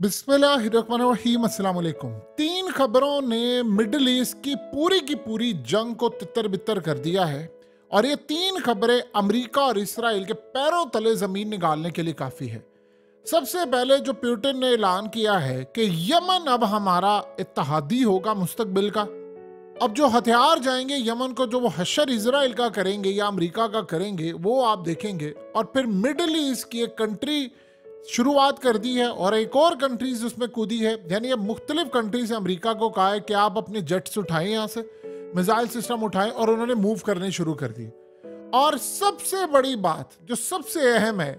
बिस्मिल्लाहिर्रहमानिर्रहीम। अस्सलाम वालेकुम। तीन खबरों ने मिडिल ईस्ट की पूरी जंग को तितर बितर कर दिया है और ये तीन खबरें अमेरिका और इसराइल के पैरों तले जमीन निकालने के लिए काफी है। सबसे पहले जो पुतिन ने ऐलान किया है कि यमन अब हमारा इत्तहादी होगा मुस्तकबिल का। अब जो हथियार जाएंगे यमन को, जो वो हशर इसराइल का करेंगे या अमेरिका का करेंगे, वो आप देखेंगे। और फिर मिडिल ईस्ट की एक कंट्री शुरुआत कर दी है और एक और कंट्रीज उसमें कूदी है। यानी अब मुख्तलिफ कंट्रीज से अमेरिका को कहा है कि आप अपने जेट्स उठाएं, यहाँ से मिसाइल सिस्टम उठाएं, और उन्होंने मूव करने शुरू कर दिए। और सबसे बड़ी बात जो सबसे अहम है,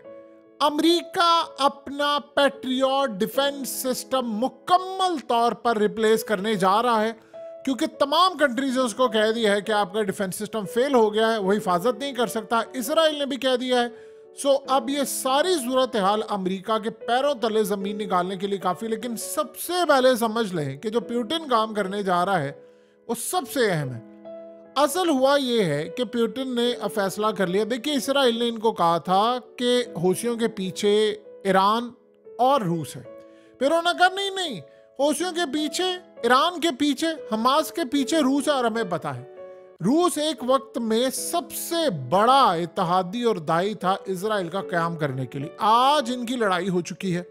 अमेरिका अपना पैट्रियट डिफेंस सिस्टम मुकम्मल तौर पर रिप्लेस करने जा रहा है, क्योंकि तमाम कंट्रीज ने उसको कह दिया है कि आपका डिफेंस सिस्टम फेल हो गया है, वो हिफाजत नहीं कर सकता। इसराइल ने भी कह दिया है। अब ये सारी सूरत हाल अमेरिका के पैरों तले जमीन निकालने के लिए काफी। लेकिन सबसे पहले समझ लें कि जो पुतिन काम करने जा रहा है वो सबसे अहम है। असल हुआ ये है कि पुतिन ने फैसला कर लिया। देखिए, इसराइल ने इनको कहा था कि हौसियों के पीछे ईरान और रूस है। फिर उन्होंने कहा नहीं नहीं, हौसियों के पीछे, ईरान के पीछे, हमास के पीछे रूस है और हमें पता है। रूस एक वक्त में सबसे बड़ा इत्तहादी और दाई था इजराइल का क़याम करने के लिए। आज इनकी लड़ाई हो चुकी है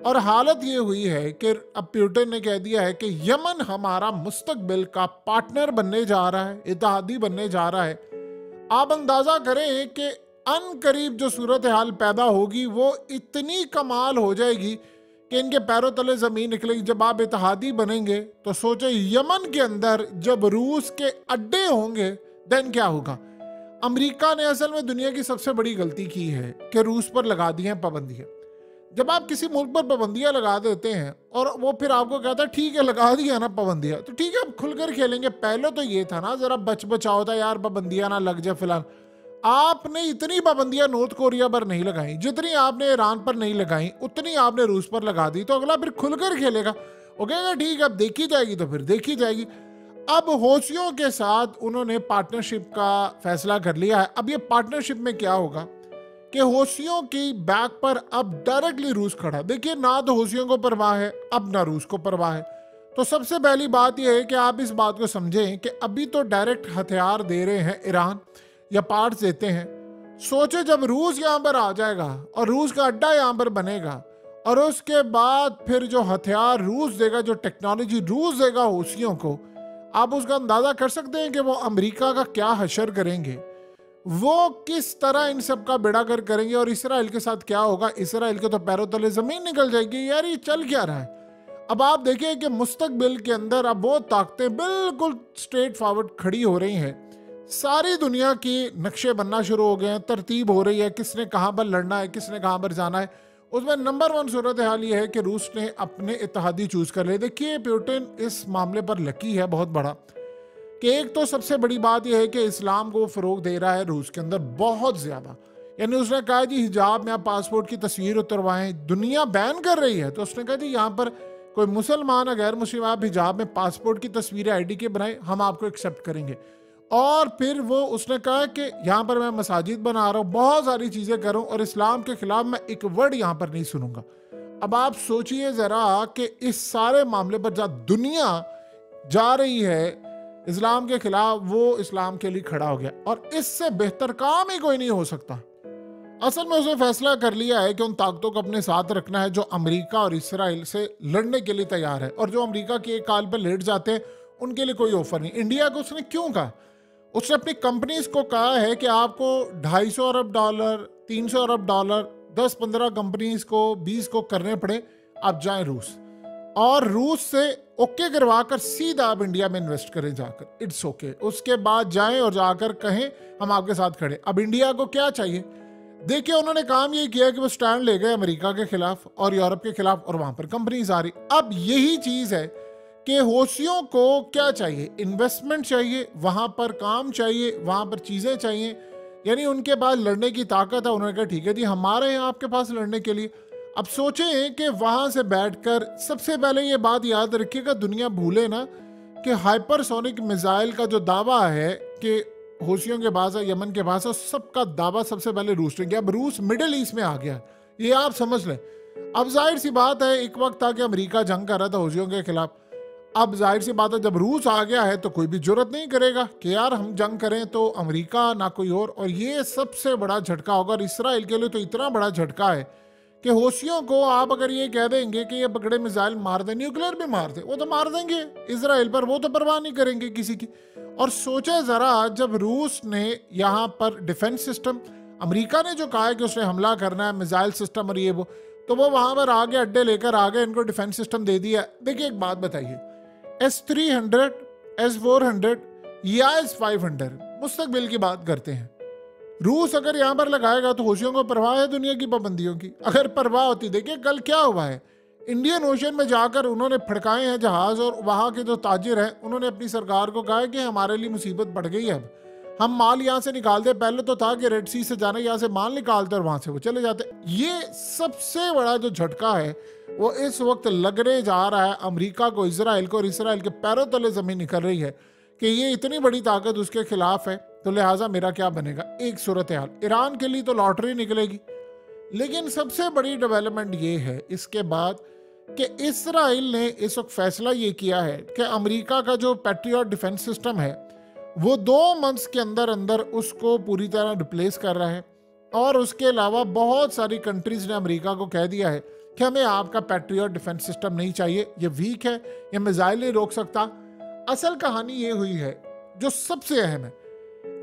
और हालत ये हुई है कि अब पुतिन ने कह दिया है कि यमन हमारा मुस्तकबिल का पार्टनर बनने जा रहा है, इत्तहादी बनने जा रहा है। आप अंदाजा करें कि अनकरीब जो सूरत हाल पैदा होगी वो इतनी कमाल हो जाएगी कि इनके पैरों तले जमीन निकलेगी। जब आप इत्तहादी बनेंगे तो सोचे यमन के अंदर जब रूस के अड्डे होंगे देन क्या होगा। अमेरिका ने असल में दुनिया की सबसे बड़ी गलती की है कि रूस पर लगा दी हैं पाबंदियां। जब आप किसी मुल्क पर पाबंदियां लगा देते हैं और वो फिर आपको कहता है ठीक है लगा दिया ना पाबंदियां, तो ठीक है अब खुलकर खेलेंगे। पहले तो ये था ना, जरा बचाओ था यार, पाबंदियां ना लग जाए। फिलहाल आपने इतनी पाबंदियां नॉर्थ कोरिया पर नहीं लगाई, जितनी आपने ईरान पर नहीं लगाई उतनी आपने रूस पर लगा दी। तो अगला फिर खुलकर खेलेगा, वो कहेगा ठीक है अब देखी जाएगी, तो फिर देखी जाएगी। अब हौसियों के साथ उन्होंने पार्टनरशिप का फैसला कर लिया है। अब ये पार्टनरशिप में क्या होगा कि हौसियों की बैक पर अब डायरेक्टली रूस खड़ा है। देखिए, ना तो हौसियों को परवाह है अब ना रूस को परवाह है। तो सबसे पहली बात यह है कि आप इस बात को समझें कि अभी तो डायरेक्ट हथियार दे रहे हैं ईरान या पार्ट्स देते हैं। सोचे जब रूस यहाँ पर आ जाएगा और रूस का अड्डा यहाँ पर बनेगा और उसके बाद फिर जो हथियार रूस देगा, जो टेक्नोलॉजी रूस देगा हौसियों को, आप उसका अंदाजा कर सकते हैं कि वो अमेरिका का क्या हशर करेंगे, वो किस तरह इन सब का बेड़ागर करेंगे। और इसराइल के साथ क्या होगा, इसराइल के तो पैरों तले जमीन निकल जाएगी। यार ये चल क्या रहा है। अब आप देखिए कि मुस्तकबिल के अंदर अब वो ताकतें बिल्कुल स्ट्रेट फॉरवर्ड खड़ी हो रही हैं। सारी दुनिया की नक्शे बनना शुरू हो गए हैं, तरतीब हो रही है, किसने कहाँ पर लड़ना है, किसने कहाँ पर जाना है। उसमें नंबर 1 सूरत हाल ये है कि रूस ने अपने इत्तहादी चूज कर लिए। देखिए, पुतिन इस मामले पर लकी है बहुत बड़ा कि एक तो सबसे बड़ी बात यह है कि इस्लाम को फ़रोग दे रहा है रूस के अंदर बहुत ज़्यादा। यानी उसने कहा जी हिजाब में आप पासपोर्ट की तस्वीर उतरवाएं, दुनिया बैन कर रही है, तो उसने कहा जी यहाँ पर कोई मुसलमान या गैर मुस्लिम आप हिजाब में पासपोर्ट की तस्वीर ID के बनाए, हम आपको एक्सेप्ट करेंगे। और फिर वो उसने कहा कि यहाँ पर मैं मसाजिद बना रहा हूँ, बहुत सारी चीज़ें करूँ और इस्लाम के खिलाफ मैं एक वर्ड यहाँ पर नहीं सुनूंगा। अब आप सोचिए ज़रा कि इस सारे मामले पर जहाँ दुनिया जा रही है इस्लाम के खिलाफ, वो इस्लाम के लिए खड़ा हो गया और इससे बेहतर काम ही कोई नहीं हो सकता। असल में उसने फैसला कर लिया है कि उन ताकतों को अपने साथ रखना है जो अमेरिका और इसराइल से लड़ने के लिए तैयार है, और जो अमेरिका के एक काल पर लेट जाते हैं उनके लिए कोई ऑफर नहीं। इंडिया को उसने क्यों कहा, उसने अपनी कंपनीज को कहा है कि आपको $250 अरब, $300 अरब, 10-15 कंपनीज को 20 को करने पड़े, आप जाएं रूस और रूस से ओके करवा कर सीधा आप इंडिया में इन्वेस्ट करें जाकर, इट्स ओके। उसके बाद जाएं और जाकर कहें हम आपके साथ खड़े। अब इंडिया को क्या चाहिए, देखिए उन्होंने काम ये किया कि वो स्टैंड ले गए अमेरिका के खिलाफ और यूरोप के खिलाफ, और वहां पर कंपनीज आ रही। अब यही चीज है कि हौसियों को क्या चाहिए, इन्वेस्टमेंट चाहिए, वहां पर काम चाहिए, वहां पर चीजें चाहिए। यानी उनके पास लड़ने की ताकत है। उन्होंने कहा ठीक है जी हमारे हैं आपके पास लड़ने के लिए। अब सोचें कि वहां से बैठकर सबसे पहले ये बात याद रखिएगा, दुनिया भूले ना कि हाइपरसोनिक मिसाइल का जो दावा है कि हौसियों के पास है, यमन के पास है, सबका दावा सबसे पहले रूस ने किया। अब रूस मिडिल ईस्ट में आ गया, ये आप समझ लें। अब जाहिर सी बात है, एक वक्त था कि अमेरिका जंग कर रहा था हूथियों के खिलाफ। अब जाहिर सी बात है, जब रूस आ गया है तो कोई भी जुर्रत नहीं करेगा कि यार हम जंग करें, तो अमेरिका ना कोई और ये सबसे बड़ा झटका होगा। और इसराइल के लिए तो इतना बड़ा झटका है कि हौसियों को आप अगर ये कह देंगे कि ये बगड़े मिसाइल मार दें, न्यूक्लियर भी मार दें, वो तो मार देंगे इसराइल पर, वो तो परवाह नहीं करेंगे किसी की। और सोचे जरा, जब रूस ने यहाँ पर डिफेंस सिस्टम, अमेरिका ने जो कहा है कि उसने हमला करना है, मिसाइल सिस्टम और ये वो, तो वो वहां पर आगे अड्डे लेकर आ गए, इनको डिफेंस सिस्टम दे दिया। देखिए एक बात बताइए, S-300, S-400 या S-500 मुस्तकबिल की बात करते हैं। रूस अगर यहां पर लगाएगा तो हौसियों को परवाह है दुनिया की पाबंदियों की? अगर परवाह होती, देखिए कल क्या हुआ है, इंडियन ओशन में जाकर उन्होंने फड़काए हैं जहाज, और वहां के जो ताजिर हैं उन्होंने अपनी सरकार को कहा है कि हमारे लिए मुसीबत बढ़ गई है, अब हम माल यहाँ से निकालते। पहले तो था कि रेड सी से जाना, यहाँ से माल निकालते और वहां से वो चले जाते। ये सबसे बड़ा जो झटका है वो इस वक्त लगने जा रहा है अमेरिका को, इसराइल को, और इसराइल के पैरों तले जमीन निकल रही है कि ये इतनी बड़ी ताकत उसके खिलाफ है, तो लिहाजा मेरा क्या बनेगा। एक सूरत हाल ईरान के लिए तो लॉटरी निकलेगी। लेकिन सबसे बड़ी डेवलपमेंट ये है इसके बाद कि इसराइल ने इस वक्त फैसला ये किया है कि अमेरिका का जो पैट्रियट डिफेंस सिस्टम है वो 2 मंथ्स के अंदर अंदर उसको पूरी तरह रिप्लेस कर रहा है। और उसके अलावा बहुत सारी कंट्रीज ने अमेरिका को कह दिया है कि हमें आपका पैट्रियट डिफेंस सिस्टम नहीं चाहिए, ये वीक है, ये मिसाइल नहीं रोक सकता। असल कहानी ये हुई है जो सबसे अहम है,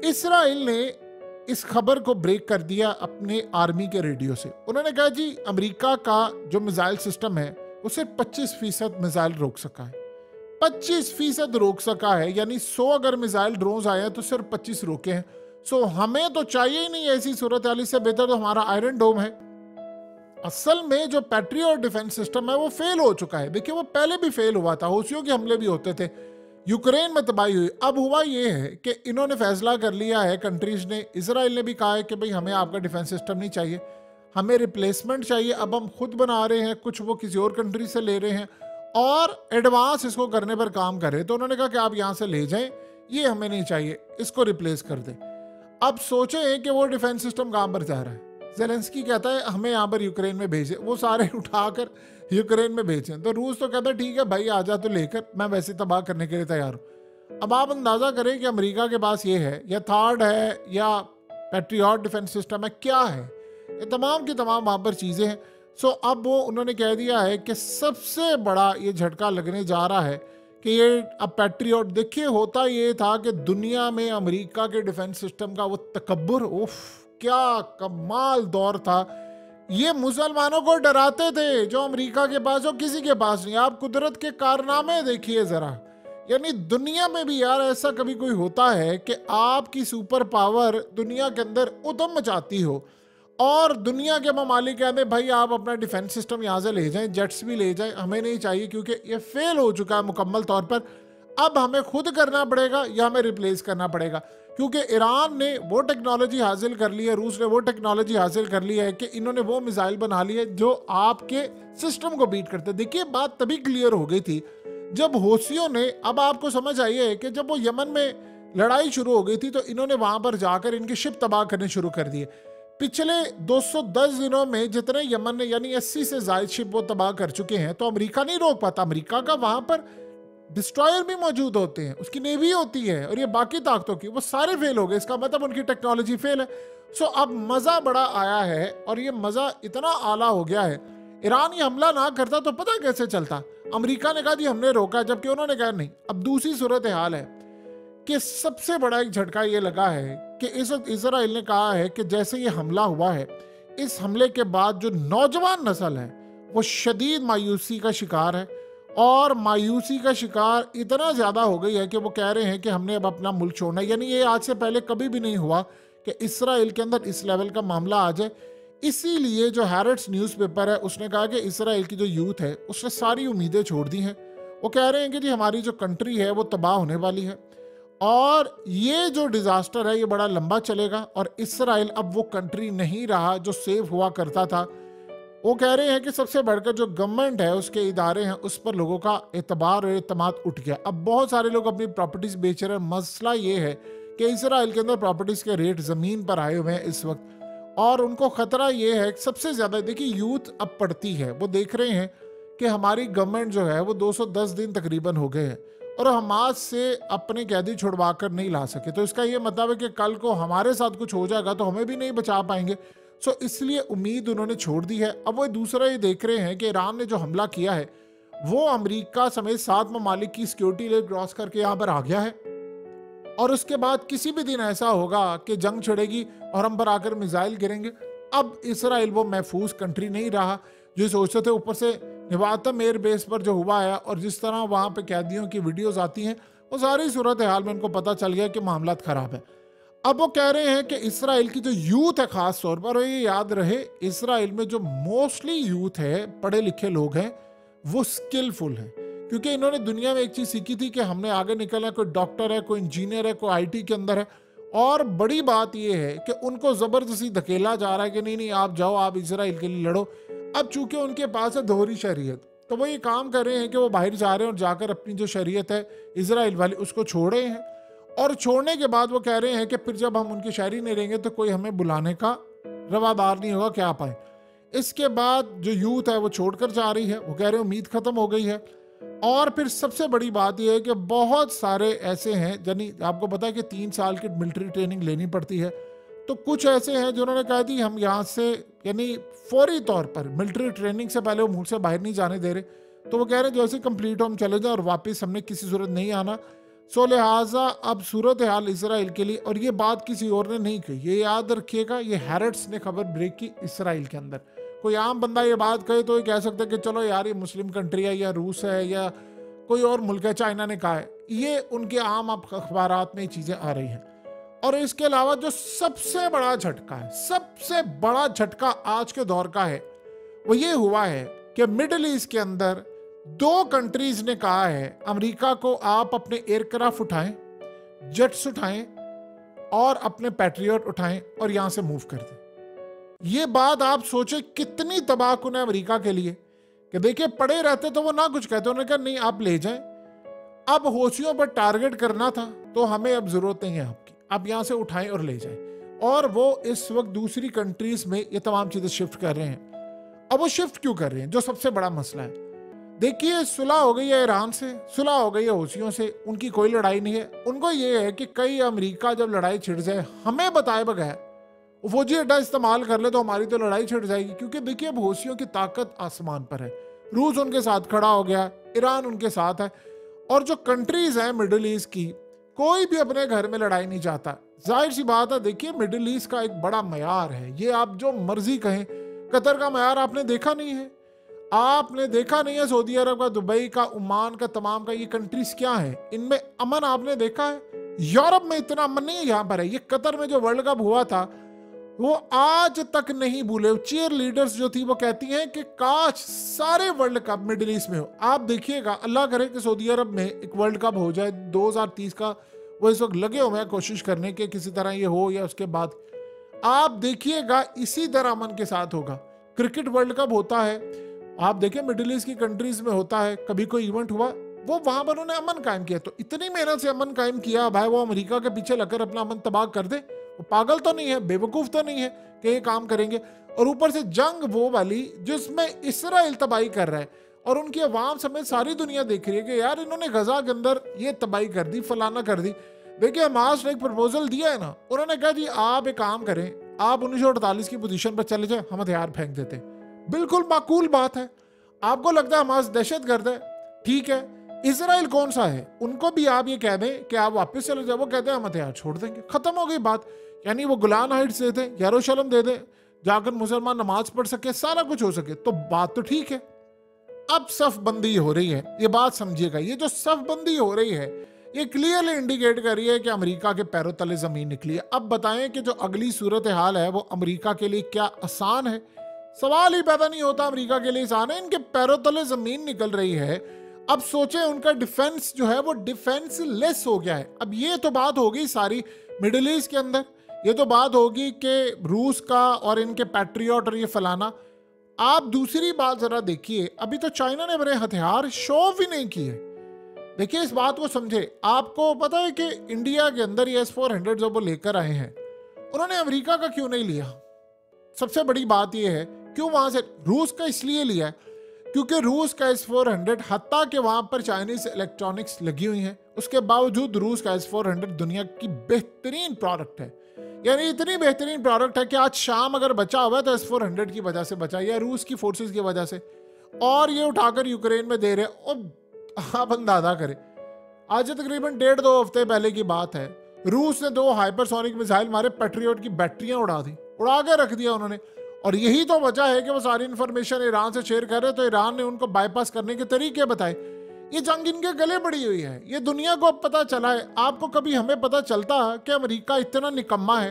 इसराइल ने इस खबर को ब्रेक कर दिया अपने आर्मी के रेडियो से। उन्होंने कहा जी अमेरिका का जो मिसाइल सिस्टम है वो सिर्फ 25% मिसाइल रोक सका है, 25% रोक सका है, यानी 100 अगर मिसाइल ड्रोन्स आए हैं तो सिर्फ 25 रोके हैं। सो हमें तो चाहिए ही नहीं ऐसी सूरत हाल, से बेहतर तो हमारा आयरन डोम है। असल में जो पैट्रियट डिफेंस सिस्टम है वो फेल हो चुका है। देखिए वो पहले भी फेल हुआ था, हौसियों के हमले भी होते थे, यूक्रेन में तबाही हुई। अब हुआ ये है कि इन्होंने फैसला कर लिया है कंट्रीज ने, इसराइल ने भी कहा है कि भाई हमें आपका डिफेंस सिस्टम नहीं चाहिए, हमें रिप्लेसमेंट चाहिए। अब हम खुद बना रहे हैं, कुछ वो किसी और कंट्री से ले रहे हैं और एडवांस इसको करने पर काम कर रहे हैं। तो उन्होंने कहा कि आप यहाँ से ले जाएं, ये हमें नहीं चाहिए, इसको रिप्लेस कर दें। अब सोचें कि वो डिफेंस सिस्टम कहाँ पर जा रहा है। ज़ेलेंस्की कहता है हमें यहाँ पर यूक्रेन में भेजें, वो सारे उठाकर यूक्रेन में भेजें। तो रूस तो कहता है ठीक है भाई आजा, तो लेकर, मैं वैसे तबाह करने के लिए तैयार हूँ। अब आप अंदाज़ा करें कि अमेरिका के पास ये है या थार्ड है या पैट्रियट डिफेंस सिस्टम है, क्या है, ये तमाम की तमाम वहाँ पर चीज़ें हैं। सो अब वो उन्होंने कह दिया है कि सबसे बड़ा ये झटका लगने जा रहा है कि ये अब पैट्रियट, देखिए होता ये था कि दुनिया में अमेरिका के डिफेंस सिस्टम का वो तकब्बुर, उफ क्या कमाल दौर था। ये मुसलमानों को डराते थे जो अमेरिका के पास हो, किसी के पास नहीं। आप कुदरत के कारनामे देखिए जरा, यानी दुनिया में भी यार ऐसा कभी कोई होता है कि आपकी सुपर पावर दुनिया के अंदर उधम मचाती हो और दुनिया के ममालिक कहते हैं भाई आप अपना डिफेंस सिस्टम यहाँ से ले जाएं, जेट्स भी ले जाएं, हमें नहीं चाहिए क्योंकि ये फेल हो चुका है मुकम्मल तौर पर। अब हमें खुद करना पड़ेगा या हमें रिप्लेस करना पड़ेगा, क्योंकि ईरान ने वो टेक्नोलॉजी हासिल कर ली है, रूस ने वो टेक्नोलॉजी हासिल कर ली है कि इन्होंने वो मिसाइल बना ली है जो आपके सिस्टम को बीट करते। देखिए बात तभी क्लियर हो गई थी जब हौसियों ने, अब आपको समझ आई है कि जब वो यमन में लड़ाई शुरू हो गई थी तो इन्होंने वहां पर जाकर इनके शिप तबाह करने शुरू कर दिए। पिछले 210 दिनों में जितने यमन ने, यानी 80 से ज्यादा शिप वो तबाह कर चुके हैं, तो अमेरिका नहीं रोक पाता। अमेरिका का वहां पर डिस्ट्रॉयर भी मौजूद होते हैं, उसकी नेवी होती है, और ये बाकी ताकतों की, वो सारे फेल हो गए। इसका मतलब उनकी टेक्नोलॉजी फेल है। सो अब मजा बड़ा आया है और ये मजा इतना आला हो गया है। ईरान ये हमला ना करता तो पता कैसे चलता, अमेरिका ने कहा जी हमने रोका, जबकि उन्होंने कहा नहीं। अब दूसरी सूरत हाल है कि सबसे बड़ा एक झटका ये लगा है कि इस वक्त इजराइल ने कहा है कि जैसे ये हमला हुआ है, इस हमले के बाद जो नौजवान नस्ल है वो शदीद मायूसी का शिकार है, और मायूसी का शिकार इतना ज़्यादा हो गई है कि वो कह रहे हैं कि हमने अब अपना मुल्क छोड़ना है। यानी ये आज से पहले कभी भी नहीं हुआ कि इसराइल के अंदर इस लेवल का मामला आ जाए। इसीलिए जो हैरेट्स न्यूज़पेपर है उसने कहा कि इसराइल की जो यूथ है उसने सारी उम्मीदें छोड़ दी हैं। वो कह रहे हैं कि जी हमारी जो कंट्री है वो तबाह होने वाली है और ये जो डिज़ास्टर है ये बड़ा लंबा चलेगा, और इसराइल अब वो कंट्री नहीं रहा जो सेव हुआ करता था। वो कह रहे हैं कि सबसे बढ़कर जो गवर्नमेंट है, उसके इदारे हैं, उस पर लोगों का एतबार और एतमाद उठ गया। अब बहुत सारे लोग अपनी प्रॉपर्टीज बेच रहे हैं। मसला ये है कि इसराइल के अंदर प्रॉपर्टीज के रेट ज़मीन पर आए हुए हैं इस वक्त, और उनको खतरा ये है, सबसे ज्यादा देखिए यूथ अब पढ़ती है, वो देख रहे हैं कि हमारी गवर्नमेंट जो है वो 210 दिन तकरीबन हो गए हैं और हमास से अपने कैदी छुड़वा कर नहीं ला सके। तो इसका ये मतलब है कि कल को हमारे साथ कुछ हो जाएगा तो हमें भी नहीं बचा पाएंगे। सो इसलिए उम्मीद उन्होंने छोड़ दी है। अब वो दूसरा ये देख रहे हैं कि ईरान ने जो हमला किया है वो अमेरिका समेत 7 ममालिक की सिक्योरिटी लेवल क्रॉस करके यहाँ पर आ गया है और उसके बाद किसी भी दिन ऐसा होगा कि जंग छिड़ेगी और हम पर आकर मिसाइल गिरेंगे। अब इसराइल वो महफूज कंट्री नहीं रहा जो सोचते थे। ऊपर से निवातम एयर बेस पर जो हुआ है और जिस तरह वहाँ पे कैदियों की वीडियोस आती हैं, वो सारी सूरत हाल में उनको पता चल गया कि मामला खराब है। अब वो कह रहे हैं कि इसराइल की जो यूथ है, खास तौर पर, और ये याद रहे इसराइल में जो मोस्टली यूथ है, पढ़े लिखे लोग हैं, वो स्किलफुल है, क्योंकि इन्होंने दुनिया में एक चीज सीखी थी कि हमने आगे निकलना है। कोई डॉक्टर है, कोई इंजीनियर है, कोई आईटी के अंदर है। और बड़ी बात यह है कि उनको जबरदस्ती धकेला जा रहा है कि नहीं नहीं आप जाओ, आप इसराइल के लिए लड़ो। अब चूंकि उनके पास है दोहरी शरीयत, तो वो ये काम कर रहे हैं कि वो बाहर जा रहे हैं और जाकर अपनी जो शरीयत है इसराइल वाली उसको छोड़े हैं। और छोड़ने के बाद वो कह रहे हैं कि फिर जब हम उनके शहरी नहीं रहेंगे तो कोई हमें बुलाने का रवादार नहीं होगा, क्या पाए। इसके बाद जो यूथ है वो छोड़कर जा रही है, वो कह रहे हैं उम्मीद खत्म हो गई है। और फिर सबसे बड़ी बात यह है कि बहुत सारे ऐसे हैं, यानी आपको पता है कि 3 साल की मिलिट्री ट्रेनिंग लेनी पड़ती है, तो कुछ ऐसे हैं जिन्होंने कहा थी हम यहाँ से यानी फौरी तौर पर मिलिट्री ट्रेनिंग से पहले वो मुल्क से बाहर नहीं जाने दे रहे। तो वो कह रहे हैं जैसे कंप्लीट हो हम चले जाए और वापस हमने किसी सूरत नहीं आना। सो लिहाजा अब सूरत हाल इसराइल के लिए, और ये बात किसी और ने नहीं कही, ये याद रखिएगा, ये हैरेट्स ने खबर ब्रेक की इसराइल के अंदर। कोई आम बंदा ये बात कहे तो ये कह सकता है कि चलो यार ये मुस्लिम कंट्री है या रूस है या कोई और मुल्क है, चाइना ने कहा है। ये उनके आम अखबारात में चीजें आ रही हैं। और इसके अलावा जो सबसे बड़ा झटका है, सबसे बड़ा झटका आज के दौर का है, वो ये हुआ है कि मिडिल ईस्ट के अंदर 2 कंट्रीज ने कहा है अमेरिका को आप अपने एयरक्राफ्ट उठाएं, जेट्स उठाएं और अपने पैट्रियट उठाएं और यहां से मूव कर दें। ये बात आप सोचे कितनी तबाहकुन है अमेरिका के लिए कि देखिए पड़े रहते तो वो ना कुछ कहते, उन्होंने कहा नहीं आप ले जाएं। अब हौसियों पर टारगेट करना था तो हमें अब जरूरत नहीं है आपकी, आप यहां से उठाएं और ले जाएं। और वो इस वक्त दूसरी कंट्रीज में ये तमाम चीजें शिफ्ट कर रहे हैं। अब वो शिफ्ट क्यों कर रहे हैं, जो सबसे बड़ा मसला है, देखिए सुलह हो गई है ईरान से, सुलह हो गई है हौसियों से, उनकी कोई लड़ाई नहीं है। उनको ये है कि कई अमेरिका जब लड़ाई छिड़ जाए हमें बताए बगैर फौजी अड्डा इस्तेमाल कर ले तो हमारी तो लड़ाई छिड़ जाएगी। क्योंकि देखिए अब हौसियों की ताकत आसमान पर है, रूस उनके साथ खड़ा हो गया, ईरान उनके साथ है। और जो कंट्रीज हैं मिडिल ईस्ट की, कोई भी अपने घर में लड़ाई नहीं चाहता। जाहिर सी बात है, देखिए मिडिल ईस्ट का एक बड़ा मयार है, ये आप जो मर्जी कहें, कतर का मयार आपने देखा नहीं है, आपने देखा नहीं है सऊदी अरब का, दुबई का, ओमान का, तमाम का, ये कंट्रीज क्या है, इनमें अमन आपने देखा है। यूरोप में इतना अमन नहीं है, यहाँ पर है। ये कतर में जो वर्ल्ड कप हुआ था वो आज तक नहीं भूले। चीयर लीडर्स जो थी वो कहती हैं कि काश सारे वर्ल्ड कप मिडिल ईस्ट में हो। आप देखिएगा, अल्लाह करे कि सऊदी अरब में एक वर्ल्ड कप हो जाए 2030 का, वो इस वक्त लगे हुए हैं कोशिश करने के किसी तरह ये हो, या उसके बाद आप देखिएगा इसी तरह अमन के साथ होगा। क्रिकेट वर्ल्ड कप होता है, आप देखिए मिडिल ईस्ट की कंट्रीज में होता है, कभी कोई इवेंट हुआ वो वहां पर उन्होंने अमन कायम किया। तो इतनी मेहनत से अमन कायम किया भाई, वो अमेरिका के पीछे लगकर अपना अमन तबाह कर दे? वो पागल तो नहीं है, बेवकूफ तो नहीं है कि ये काम करेंगे। और ऊपर से जंग वो वाली जिसमें इसराइल तबाही कर रहा है और उनकी अवाम समेत सारी दुनिया देख रही है कि यार इन्होंने गजा के अंदर ये तबाही कर दी, फलाना कर दी। देखिए हमास ने एक प्रपोजल दिया है ना, उन्होंने कहा जी आप एक काम करें, आप 1948 की पोजीशन पर चले जाए, हम हथियार फेंक देते हैं। बिल्कुल माकूल बात है। आपको लगता है हमास दहशतगर्द है, ठीक है, इजराइल कौन सा है? उनको भी आप ये कह दें कि आप वापस चले जाओ, वो कहते हैं हम हथियार छोड़ देंगे, खत्म हो गई बात। यानी वो गुलान हाइट्स दे दे, यरूशलेम दे दे, जाकर मुसलमान नमाज पढ़ सके, सारा कुछ हो सके, तो बात तो ठीक है। अब सफबंदी हो रही है, ये बात समझिएगा, ये जो सफबंदी हो रही है ये क्लियरली इंडिकेट कर रही है कि अमेरिका के पैरों तले जमीन निकली है। अब बताएं कि जो अगली सूरत हाल है वो अमेरिका के लिए क्या आसान है? सवाल ही पैदा नहीं होता अमेरिका के लिए आसान है। इनके पैरों तले जमीन निकल रही है। अब सोचें उनका डिफेंस जो है वो डिफेंसलेस हो गया है। अब ये तो बात होगी सारी मिडिल ईस्ट के अंदर, ये तो बात होगी कि रूस का और इनके पैट्रियट और ये फलाना। आप दूसरी बात जरा देखिए, अभी तो चाइना ने बड़े हथियार शो भी नहीं किए। देखिए इस बात को समझे। आपको पता है कि इंडिया के अंदर ये S-400 जब वो लेकर आए हैं, उन्होंने अमेरिका का क्यों नहीं लिया? सबसे बड़ी बात यह है क्यों वहां से रूस का इसलिए लिया है क्योंकि रूस का S-400 हत्ता के वहां पर चाइनीज इलेक्ट्रॉनिक्स लगी हुई हैं, उसके बावजूद रूस का S-400 दुनिया की बेहतरीन प्रोडक्ट है। यानी इतनी बेहतरीन प्रोडक्ट है कि आज शाम अगर बचा हुआ है तो S-400 की वजह से बचा, या रूस की फोर्सेस की वजह से, और ये उठाकर यूक्रेन में दे रहे। और आप अंदाजा करें, आज तकरीबन 1.5-2 हफ्ते पहले की बात है, रूस ने 2 हाइपरसोनिक मिसाइल मारे, पैट्रियट की बैटरियां उड़ा दी, उड़ा के रख दिया उन्होंने। और यही तो वजह है कि वो सारी इंफॉर्मेशन ईरान से शेयर कर रहे, तो ईरान ने उनको बाईपास करने के तरीके बताए। ये जंग इनके गले पड़ी हुई है, ये दुनिया को अब पता चला है। आपको कभी हमें पता चलता कि अमेरिका इतना निकम्मा है?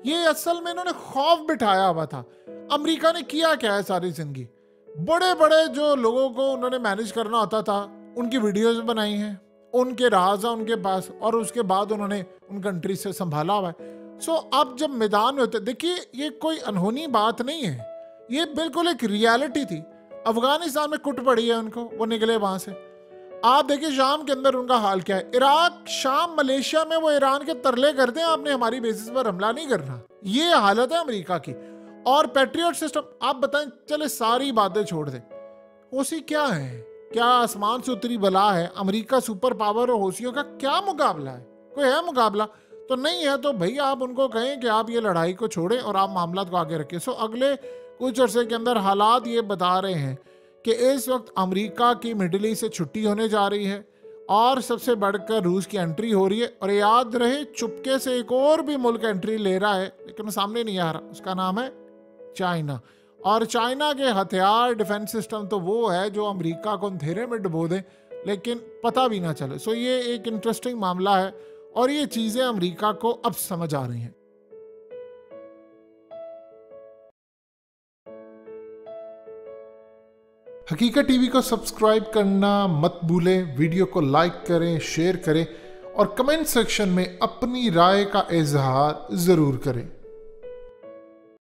ये असल में इन्होंने खौफ बिठाया हुआ था। अमेरिका ने किया क्या है सारी जिंदगी? बड़े बड़े जो लोगों को उन्होंने मैनेज करना होता था उनकी वीडियोज बनाई हैं, उनके राज है उनके पास, और उसके बाद उन्होंने उन कंट्री से संभाला हुआ है। अब जब मैदान में होते, देखिए ये कोई अनहोनी बात नहीं है, ये बिल्कुल एक रियलिटी थी। अफगानिस्तान में कुट पड़ी है उनको, वो निकले वहां से। आप देखिए शाम के अंदर उनका हाल क्या है। इराक, शाम, मलेशिया में वो ईरान के तरले करते हैं, आपने हमारी बेसिस पर हमला नहीं करना। ये हालत है अमेरिका की। और पैट्रियट सिस्टम, आप बताएं, चले सारी बातें छोड़ दें, होसी क्या है? क्या आसमान से उतरी बला है? अमेरिका सुपर पावर और होशियों का क्या मुकाबला है? कोई है मुकाबला? तो नहीं है। तो भाई आप उनको कहें कि आप ये लड़ाई को छोड़ें और आप मामला को आगे रखें। अगले कुछ अरसे के अंदर हालात ये बता रहे हैं कि इस वक्त अमेरिका की मिडिल ईस्ट से छुट्टी होने जा रही है और सबसे बढ़कर रूस की एंट्री हो रही है। और याद रहे, चुपके से एक और भी मुल्क एंट्री ले रहा है, लेकिन सामने नहीं आ रहा, उसका नाम है चाइना। और चाइना के हथियार, डिफेंस सिस्टम तो वो है जो अमेरिका को अंधेरे में डुबो दे, लेकिन पता भी ना चले। ये एक इंटरेस्टिंग मामला है और ये चीजें अमेरिका को अब समझ आ रही हैं। हकीकत टीवी को सब्सक्राइब करना मत भूलें, वीडियो को लाइक करें, शेयर करें और कमेंट सेक्शन में अपनी राय का इजहार जरूर करें।